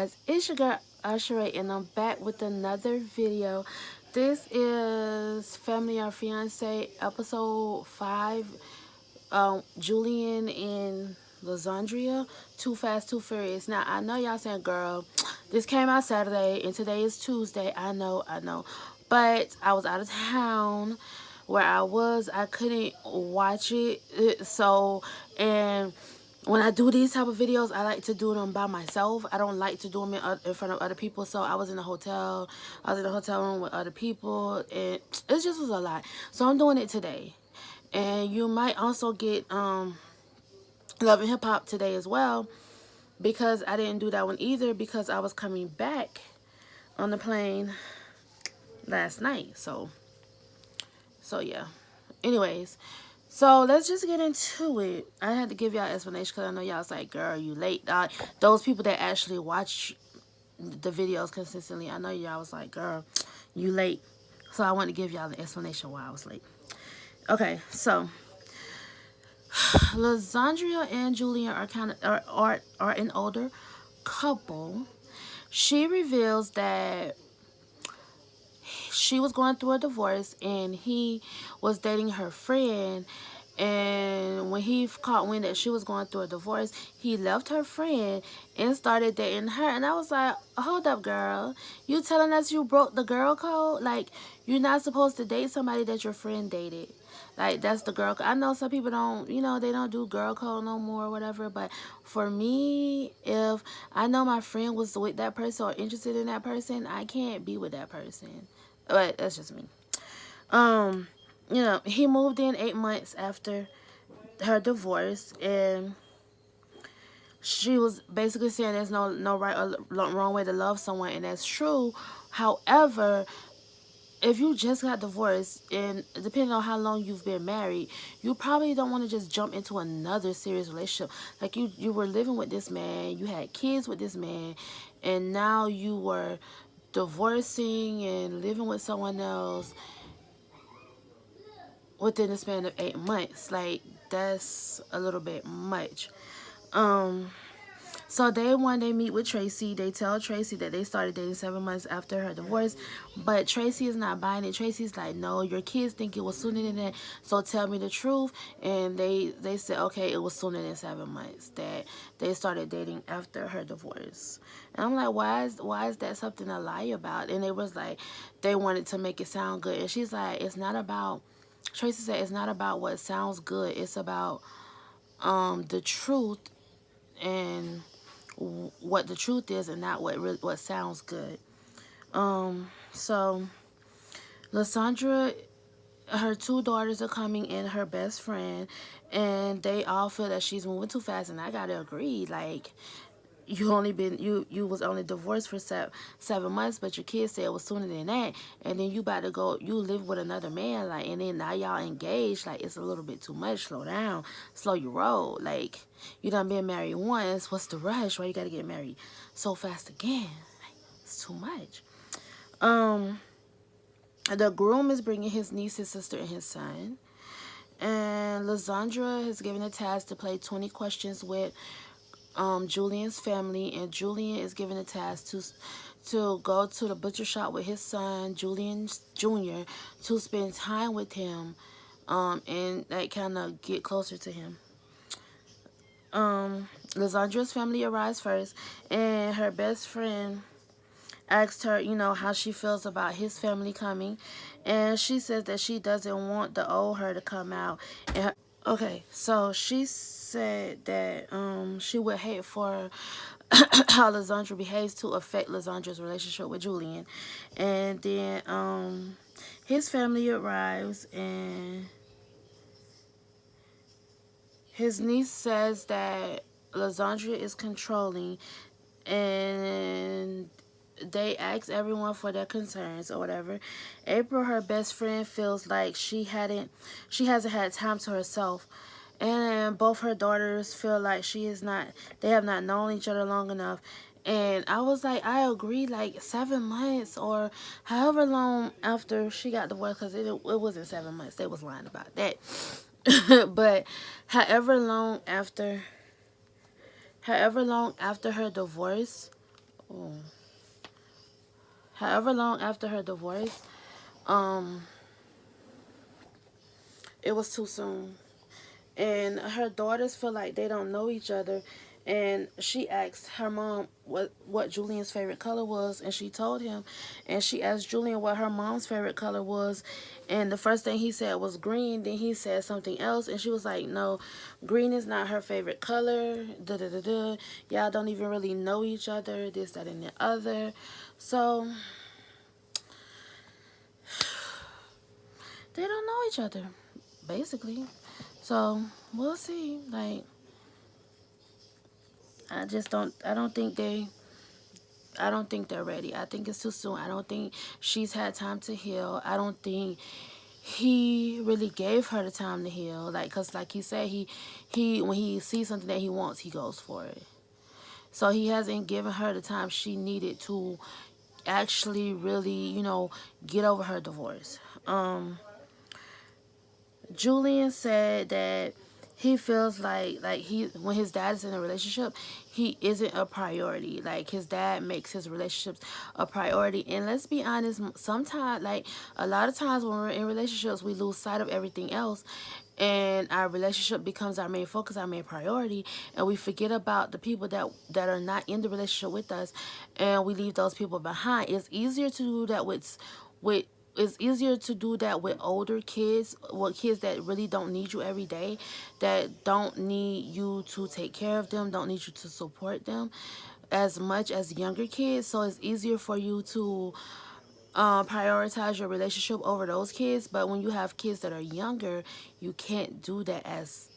guys, it's your girl Arsharae, and I'm back with another video. This is Family or Fiancé episode 5. Jullan and Lazaundra, Too Fast, Too Furious. Now I know y'all saying, girl, this came out Saturday and today is Tuesday. I know, but I was out of town. Where I couldn't watch it. And when I do these type of videos, I like to do them by myself. I don't like to do them in front of other people. So I was in a hotel. I was in a hotel room with other people, and it just was a lot. So I'm doing it today. And you might also get Love and Hip Hop today as well, because I didn't do that one either because I was coming back on the plane last night. So yeah. Anyways, so let's just get into it. I had to give y'all explanation because I know y'all was like, girl, you late. Those people that actually watch the videos consistently, I know y'all was like, girl, you late. So I want to give y'all the explanation why I was late. Okay, so Lazaundra and Jullan are an older couple. She reveals that she was going through a divorce and he was dating her friend, and when he caught wind that she was going through a divorce, he left her friend and started dating her. And I was like, hold up, girl, you telling us you broke the girl code? Like, you're not supposed to date somebody that your friend dated. Like, that's the girl code. I know some people don't, they don't do girl code no more or whatever, but for me, if I know my friend was with that person or interested in that person, I can't be with that person. But that's just me. He moved in 8 months after her divorce, and she was basically saying there's no right or wrong way to love someone, and that's true. However, if you just got divorced, and depending on how long you've been married, you probably don't want to just jump into another serious relationship. Like, you were living with this man, you had kids with this man, and now you were divorcing and living with someone else within the span of 8 months. Like, that's a little bit much. So day one, they meet with Tracy. They tell Tracy that they started dating 7 months after her divorce, but Tracy is not buying it. Tracy's like, no, your kids think it was sooner than that, so tell me the truth. And they said, okay, it was sooner than 7 months that they started dating after her divorce. And I'm like, why is that something to lie about? And it was like, they wanted to make it sound good. And she's like, it's not about, Tracy said, it's not about what sounds good. It's about the truth, and what the truth is, and not what sounds good. So Lazaundra, her 2 daughters are coming, and her best friend, and they all feel that she's moving too fast. And I gotta agree. Like, you was only divorced for 7 months, but your kids said it was sooner than that, and then you about to go, you live with another man, like, and then now y'all engaged. Like, it's a little bit too much. Slow down, slow your roll. Like, you done been married once, what's the rush? Why you gotta get married so fast again? Like, it's too much. The groom is bringing his niece, his sister, and his son, and Lazaundra has given a task to play 20 questions with Jullan's family, and Jullan is given a task to go to the butcher shop with his son, Jullan Jr., to spend time with him, and like kind of get closer to him. Lazaundra's family arrives first, and her best friend asked her, how she feels about his family coming, and she says that she doesn't want the old her to come out. And okay, so she said that she would hate for how Lazaundra behaves to affect Lazaundra's relationship with Jullan. And then his family arrives, and his niece says that Lazaundra is controlling, and they ask everyone for their concerns or whatever. April, her best friend, feels like she hasn't had time to herself, and both her daughters feel like they have not known each other long enough. And I was like, I agree, like 7 months or however long after she got divorced, because it wasn't 7 months, they was lying about that. But however long after her divorce, oh, however long after her divorce, um, it was too soon. And her daughters feel like they don't know each other. And she asked her mom what Julian's favorite color was, and she told him. And she asked Julian what her mom's favorite color was, and the first thing he said was green. Then he said something else, and she was like, "No, green is not her favorite color." Da da da da. Y'all don't even really know each other. This, that, and the other. So they don't know each other, basically. So we'll see. Like, I just don't. I don't think they're ready. I think it's too soon. I don't think she's had time to heal. I don't think he really gave her the time to heal. Like, cause like he said, he when he sees something that he wants, he goes for it. So he hasn't given her the time she needed to actually really, get over her divorce. Julian said that he feels like he when his dad is in a relationship, he isn't a priority. Like, his dad makes his relationships a priority. And let's be honest, sometimes, like, a lot of times when we're in relationships, we lose sight of everything else, and our relationship becomes our main focus, our main priority, and we forget about the people that are not in the relationship with us, and we leave those people behind. It's easier to do that with it's easier to do that with older kids, with kids that really don't need you every day, that don't need you to take care of them, don't need you to support them as much as younger kids. So it's easier for you to prioritize your relationship over those kids. But when you have kids that are younger, you can't do that as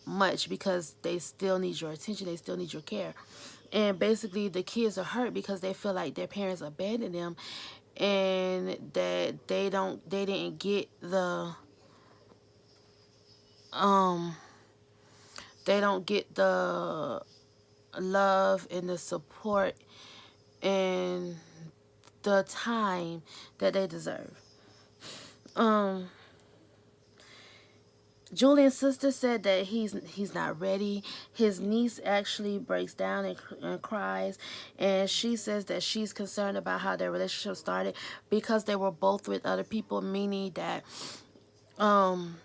much because they still need your attention, they still need your care. And basically the kids are hurt because they feel like their parents abandoned them, and that they didn't get the um they don't get the love and the support and the time that they deserve. um Julian's sister said that he's not ready. His niece actually breaks down and cries, and she says that she's concerned about how their relationship started because they were both with other people, meaning that um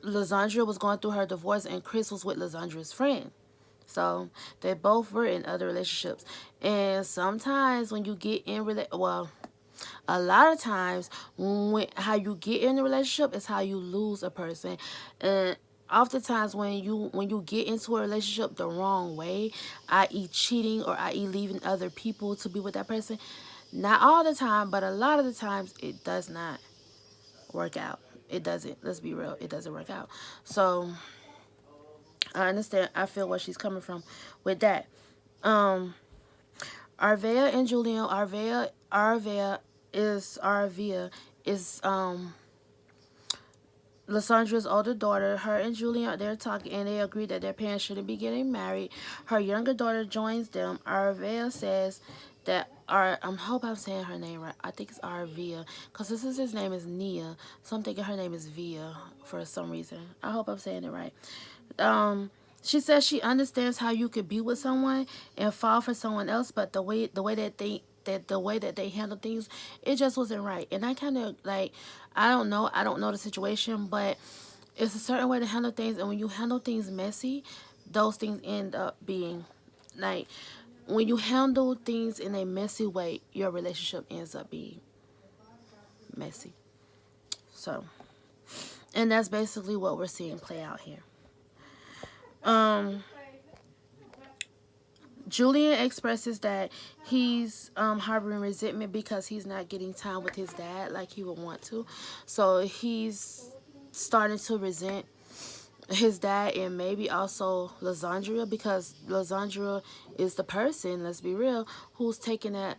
Lazaundra was going through her divorce and Chris was with Lazaundra's friend. So they both were in other relationships. And sometimes when you get in a lot of times how you get in a relationship is how you lose a person. And oftentimes when you get into a relationship the wrong way, i.e. cheating, or i.e. leaving other people to be with that person, not all the time, but a lot of the times it does not work out. It doesn't. Let's be real. It doesn't work out. So I understand. I feel where she's coming from with that. Um, Arvea and Julian. Arvea is Lazaundra's older daughter. Her and Julian, they're talking, and they agree that their parents shouldn't be getting married. Her younger daughter joins them. Arvea says that I hope I'm saying her name right. I think it's Arvea, because this is his name is Nia, so I'm thinking her name is Via for some reason. I hope I'm saying it right. She says she understands how you could be with someone and fall for someone else, but the way that they handle things, it just wasn't right. And I kind of like, I don't know the situation, but it's a certain way to handle things, and when you handle things messy, those things end up being like, when you handle things in a messy way, your relationship ends up being messy. So, and that's basically what we're seeing play out here. Um, Julian expresses that he's harboring resentment because he's not getting time with his dad like he would want to. So he's starting to resent his dad, and maybe also Lazaundra, because Lazaundra is the person, let's be real, who's taking that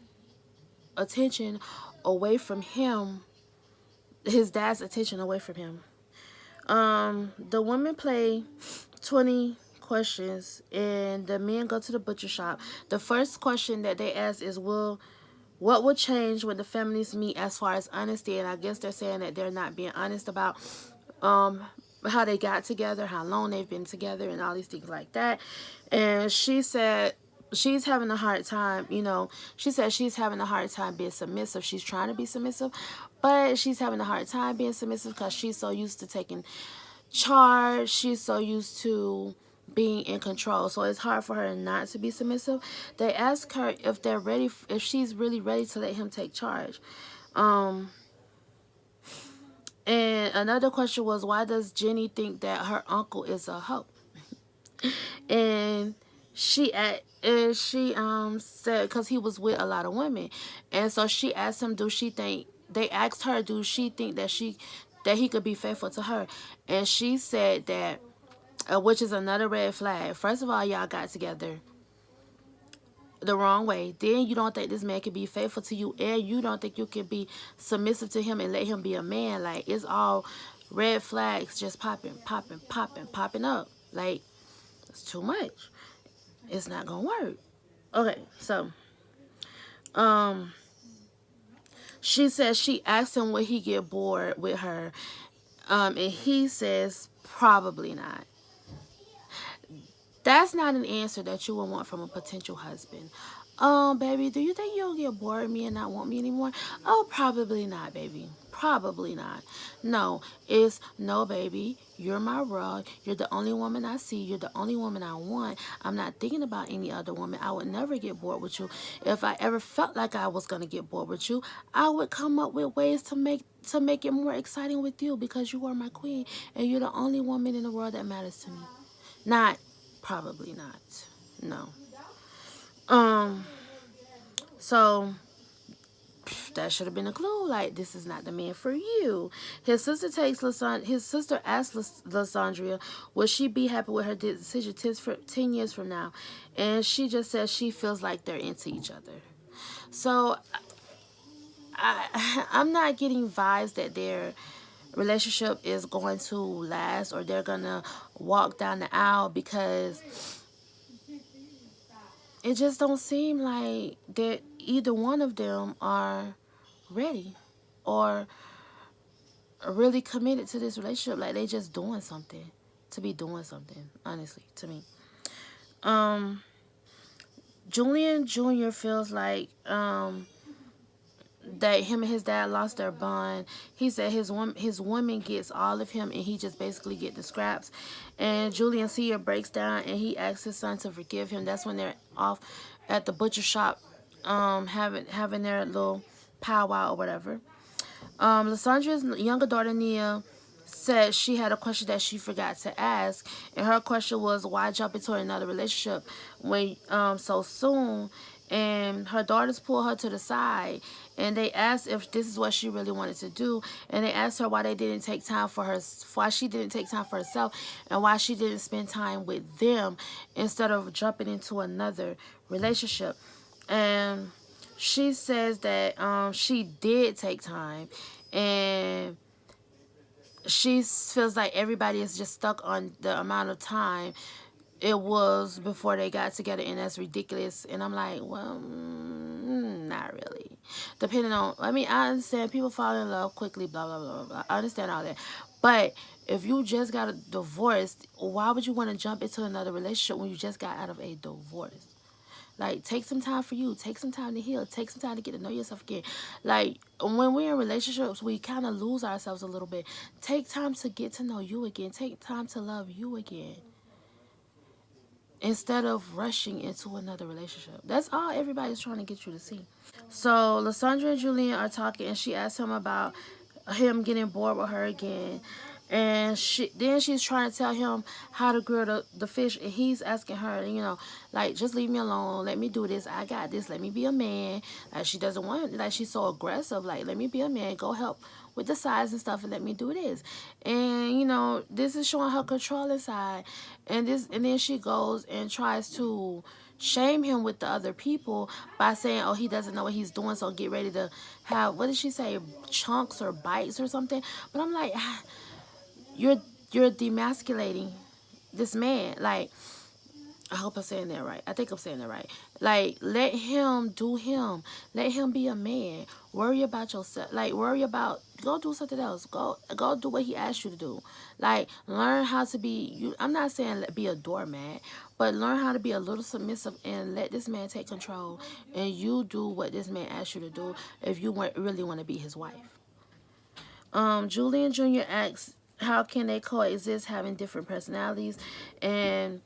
attention away from him, his dad's attention away from him. The women play 20 questions, and the men go to the butcher shop. The first question that they ask is, what will change when the families meet as far as honesty? And I guess they're saying that they're not being honest about um how they got together, how long they've been together, and all these things like that. And she said she's having a hard time, she says she's having a hard time being submissive. She's trying to be submissive, but she's having a hard time being submissive because she's so used to taking charge. She's so used to being in control. So it's hard for her not to be submissive. They ask her if they're ready, if she's really ready to let him take charge. And another question was, why does Jenny think that her uncle is a hoe? And she said because he was with a lot of women, and so she asked him, do she think, they asked her, do she think that he could be faithful to her? And she said that, which is another red flag. First of all, y'all got together the wrong way. Then you don't think this man can be faithful to you, and you don't think you can be submissive to him and let him be a man. Like, it's all red flags just popping, popping, popping, popping up. Like, it's too much. It's not gonna work. Okay, so she says she asked him would he get bored with her, and he says probably not. That's not an answer that you would want from a potential husband. Baby, do you think you'll get bored of me and not want me anymore? Oh, probably not, baby. Probably not. No, it's no, baby. You're my rug. You're the only woman I see. You're the only woman I want. I'm not thinking about any other woman. I would never get bored with you. If I ever felt like I was gonna get bored with you, I would come up with ways to make it more exciting with you, because you are my queen and you're the only woman in the world that matters to me. Not probably not. No. So that should have been a clue. Like, this is not the man for you. His sister asked Lazaundra, would she be happy with her decision 10 years from now? And she just says she feels like they're into each other. So I'm not getting vibes that their relationship is going to last or they're gonna walk down the aisle, because it just don't seem like that either one of them are ready or really committed to this relationship. Like, they just doing something to be doing something, honestly, to me. Jullan Jr. feels like that him and his dad lost their bond. He said his woman gets all of him and he just basically get the scraps. And Jullan Sr. breaks down and he asks his son to forgive him. That's when they're off at the butcher shop, having their little powwow or whatever. Lazaundra's younger daughter Nia said she had a question that she forgot to ask, and her question was, why jump into another relationship when so soon? And her daughters pulled her to the side and they asked if this is what she really wanted to do, and they asked her why they didn't take time for her, why she didn't take time for herself, and why she didn't spend time with them instead of jumping into another relationship. And she says that she did take time, and she feels like everybody is just stuck on the amount of time it was before they got together, and that's ridiculous. And I'm like, well, not really. Depending on, I mean, I understand people fall in love quickly, blah, blah, blah, blah. I understand all that. But if you just got a divorce, why would you want to jump into another relationship when you just got out of a divorce? Like, take some time for you. Take some time to heal. Take some time to get to know yourself again. Like, when we're in relationships, we kind of lose ourselves a little bit. Take time to get to know you again. Take time to love you again, instead of rushing into another relationship. That's all everybody's trying to get you to see. So Lazaundra and Jullan are talking, and she asked him about him getting bored with her again. And she's trying to tell him how to grill the fish, and he's asking her, like, just leave me alone, let me do this, I got this, let me be a man. Like, she doesn't want, like, she's so aggressive, like, let me be a man, go help with the sides and stuff, and let me do this. And this is showing her controlling side. And then she goes and tries to shame him with the other people by saying, oh, he doesn't know what he's doing, so get ready to have, what did she say, chunks or bites or something. But I'm like, you're demasculating this man. Like, I hope I'm saying that right. I think I'm saying that right. Like, let him do him. Let him be a man. Worry about yourself. Like, worry about, go do something else. Go do what he asked you to do. Like, learn how to be, I'm not saying be a doormat, but learn how to be a little submissive and let this man take control. And you do what this man asked you to do if you really want to be his wife. Julian Jr. asks, how can they coexist having different personalities? And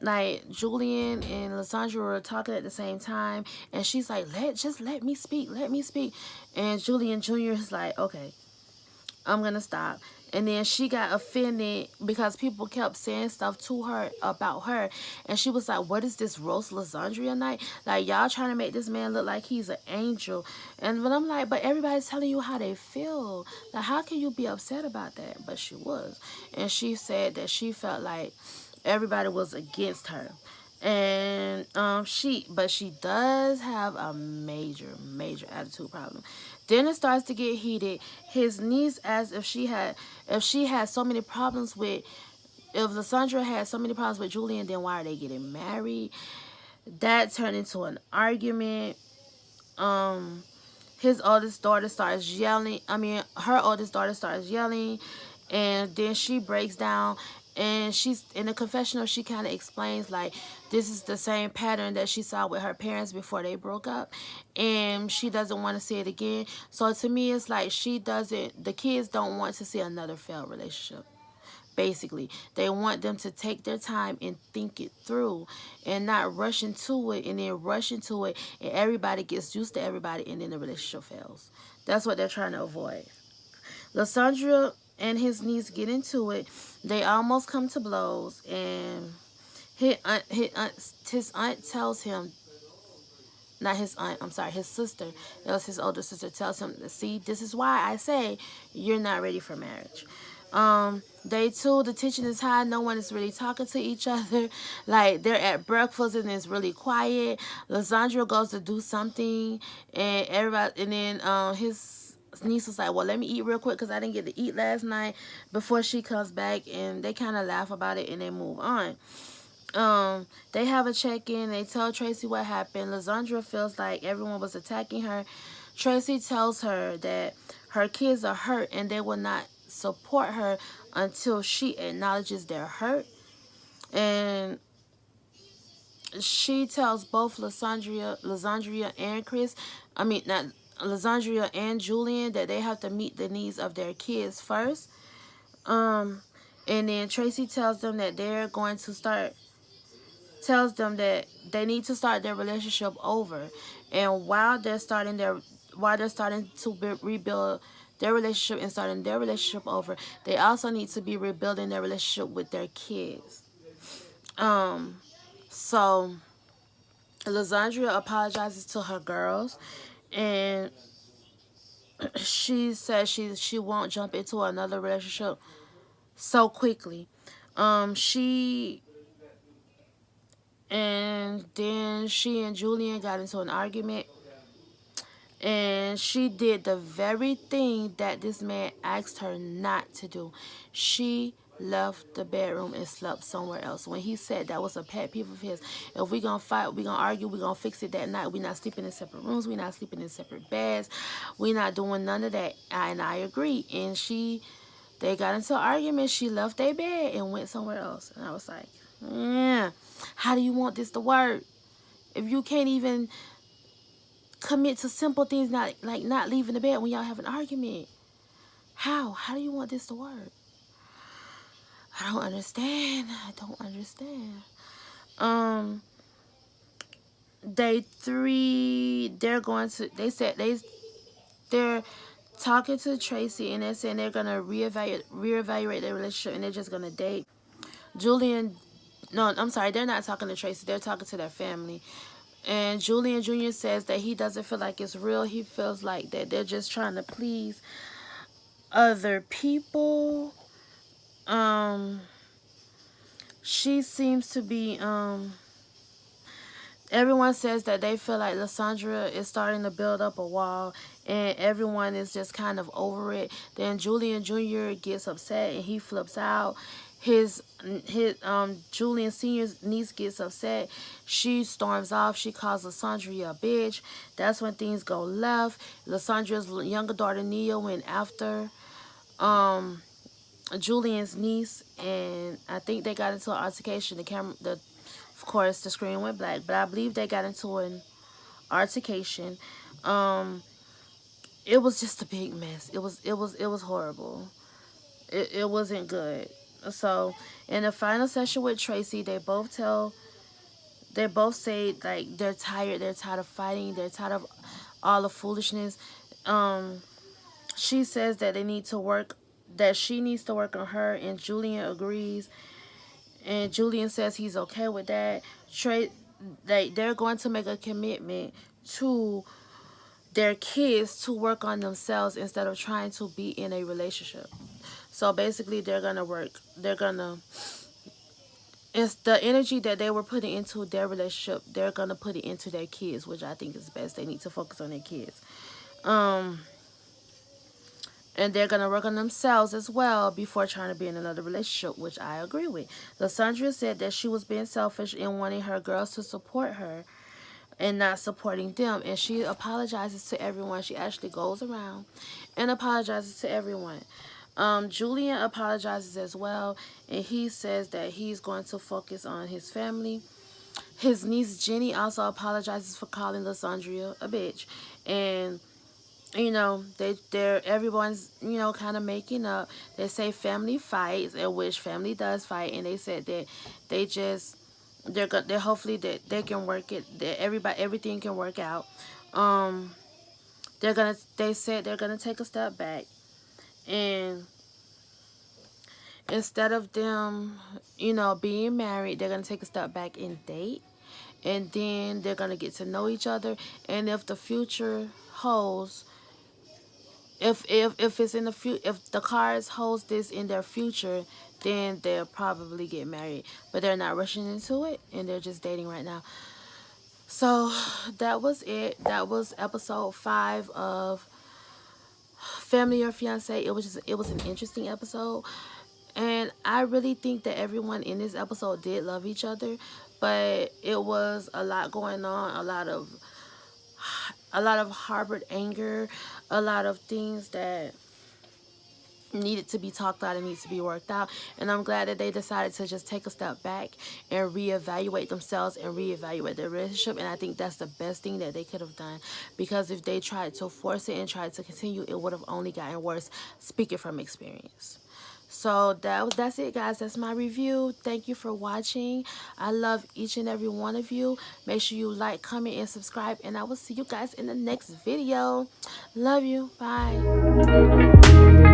like Julian and Lazaundra were talking at the same time, and she's like, just let me speak, let me speak. And Julian Jr. is like, okay, I'm gonna stop. And then she got offended because people kept saying stuff to her about her. And she was like, what is this roast Lazaundra night? Like, y'all trying to make this man look like he's an angel. And but I'm like, but everybody's telling you how they feel. Like, how can you be upset about that? But she was. And she said that she felt like everybody was against her. And she does have a major attitude problem. Then it starts to get heated. His niece asked if she had so many problems with, if Lazaundra had so many problems with Julian, then why are they getting married? That turned into an argument. His oldest daughter starts yelling. I mean, her oldest daughter starts yelling, and then she breaks down. And she's in the confessional. She kind of explains like this is the same pattern that she saw with her parents before they broke up, and she doesn't want to see it again. So to me, it's like the kids don't want to see another failed relationship. Basically, they want them to take their time and think it through and not rush into it and then rush into it, and everybody gets used to everybody and then the relationship fails. That's what they're trying to avoid. Lazaundra and his niece get into it. They almost come to blows, and his aunt tells him, not his aunt, I'm sorry, his sister, it was his older sister, tells him, see, this is why I say you're not ready for marriage. Day two, the tension is high. No one is really talking to each other. Like, they're at breakfast and it's really quiet. Lazaundra goes to do something, and everybody, and then his niece was like, well, let me eat real quick because I didn't get to eat last night, before she comes back. And they kind of laugh about it and they move on. They have a check-in. They tell Tracy what happened. Lazaundra feels like everyone was attacking her. Tracy tells her that her kids are hurt and they will not support her until she acknowledges their hurt. And she tells both Lazaundra and Chris, I mean, not Lazaundra and Julian, that they have to meet the needs of their kids first. And then Tracy tells them that tells them that they need to start their relationship over. And while they're starting to rebuild their relationship and starting their relationship over, they also need to be rebuilding their relationship with their kids. So Lazaundra apologizes to her girls, and she says she won't jump into another relationship so quickly. She And then she and Julian got into an argument. And she did the very thing that this man asked her not to do. She left the bedroom and slept somewhere else. When he said that was a pet peeve of his, if we gonna fight, we gonna argue, we gonna fix it that night. We not sleeping in separate rooms. We not sleeping in separate beds. We not doing none of that. And I agree. And they got into an argument. She left their bed and went somewhere else. And I was like, yeah, how do you want this to work? If you can't even commit to simple things, like not leaving the bed when y'all have an argument. How do you want this to work? I don't understand. Day 3, they're talking to Tracy, and they're saying they're gonna reevaluate their relationship, and they're just gonna date. Julian, no, I'm sorry, they're not talking to Tracy, they're talking to their family. And Julian Jr. says that he doesn't feel like it's real. He feels like that they're just trying to please other people. She seems to be, everyone says that they feel like Lazaundra is starting to build up a wall, and everyone is just kind of over it. Then Julian Jr. gets upset and he flips out. his Jullan Sr.'s niece gets upset. She storms off. She calls Lazaundra a bitch. That's when things go left. Lazaundra's younger daughter Nia went after Julian's niece, and I think they got into an altercation. Of course, the screen went black, but I believe they got into an altercation. Um, it was just a big mess. It was horrible. It wasn't good. So in the final session with Tracy, they both say like they're tired. They're tired of fighting. They're tired of all the foolishness. Um, she says that they need to work. That she needs to work on her, and Julian agrees. And Julian says he's okay with that. They're going to make a commitment to their kids to work on themselves instead of trying to be in a relationship. So basically, they're gonna work. It's the energy that they were putting into their relationship. They're gonna put it into their kids, which I think is best. They need to focus on their kids. Um, and they're gonna work on themselves as well before trying to be in another relationship, which I agree with. Lazaundra said that she was being selfish and wanting her girls to support her and not supporting them, and she apologizes to everyone. She actually goes around and apologizes to everyone. Julian apologizes as well, and he says that he's going to focus on his family. His niece Jenny also apologizes for calling Lazaundra a bitch, and everyone's kind of making up. They say family fights, and which family does fight, and they said that they just they're hopefully that they can work it, that everything can work out. um they said they're gonna take a step back, and instead of them being married, they're gonna take a step back and date, and then they're gonna get to know each other. And if the future holds, if it's in the future, if the cards holds this in their future, then they'll probably get married, but they're not rushing into it, and they're just dating right now. So that was it. That was episode 5 of Family or Fiancé. It was an interesting episode, and I really think that everyone in this episode did love each other, but it was a lot going on, a lot of harbored anger, a lot of things that needed to be talked out and needs to be worked out. And I'm glad that they decided to just take a step back and reevaluate themselves and reevaluate their relationship. And I think that's the best thing that they could have done, because if they tried to force it and tried to continue, it would have only gotten worse, speaking from experience. So that's it, guys. That's my review. Thank you for watching. I love each and every one of you. Make sure you like, comment, and subscribe, and I will see you guys in the next video. Love you. Bye.